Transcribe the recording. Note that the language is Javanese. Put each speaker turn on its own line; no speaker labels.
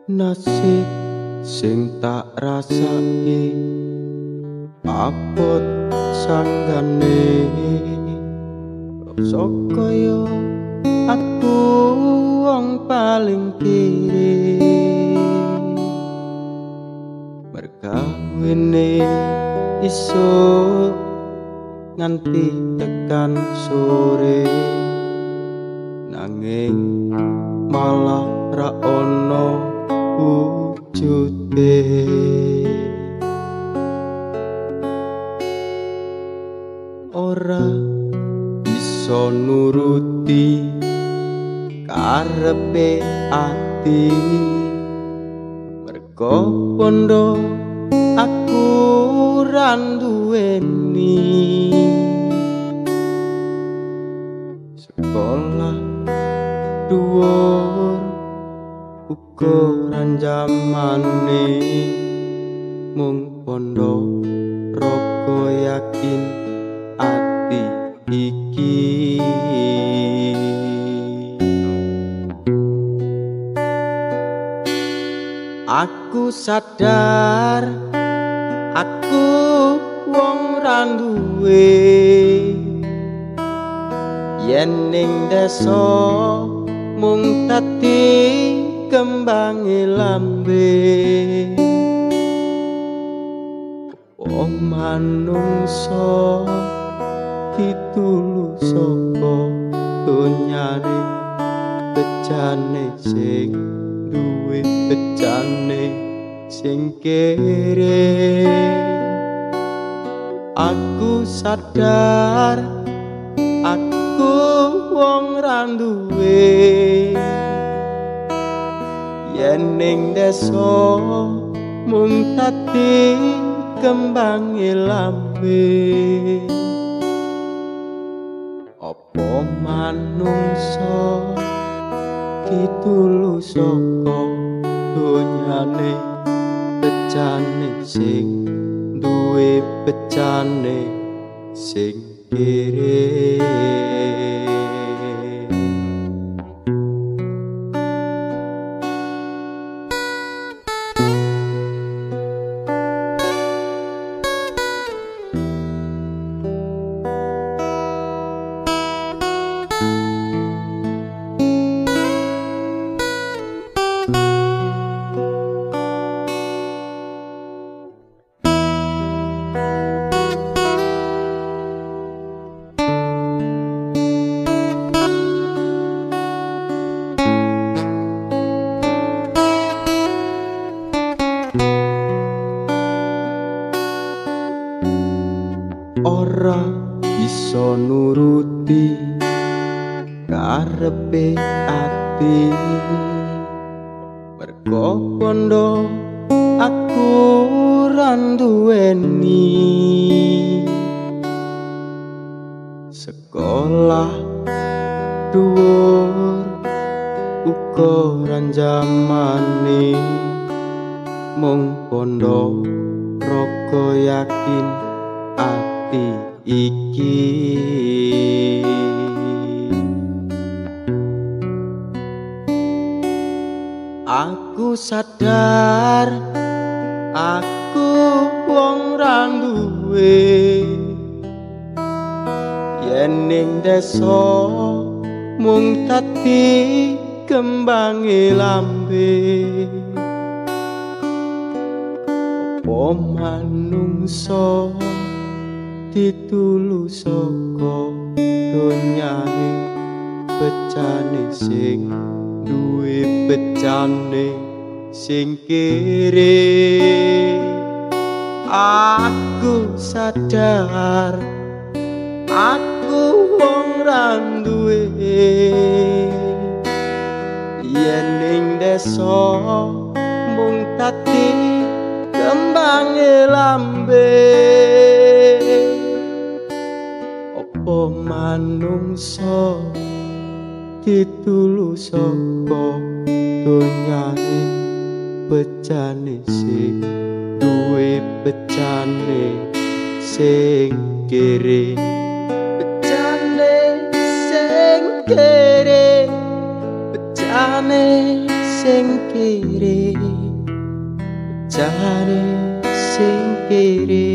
Nasib sing tak rasake abot sanggane sokaya aku wong paling kiri mergawene iso nganti tekan sore nanging malah ra ono wujude ora iso nuruti karepe ati mergo pondo aku ra duweni sekolah dhuwur ukuran jamane mung pondo roko yakin ati iki aku sadar aku wong ra duwe yen ning desa mung dadi kembange lambe wong manungsa ditulus saka donyane bejane sing duwe bejane sing kere aku sadar aku wong ra duwe yen ning desa mung dadi kembange lambe apa manungsa ditulus saka donyane bejane sing duwe bejane sing kere ora iso nuruti karepe ati mergo pondo aku ra duweni sekolah dhuwur ukuran jamane mung pondo roko yakin ati iki aku sadar aku wong ra duwe yen ning desa mung dadi kembange lambe apa manungsa ditulus saka donyane bejane sing duwe bejane sing kere aku sadar aku wong ra duwe yen ning desa mung dadi kembange lambe apa wong manungsa ditulu saka donyane becane sing duwe becane sing kere becane sing kere becane sing kere becane sing kere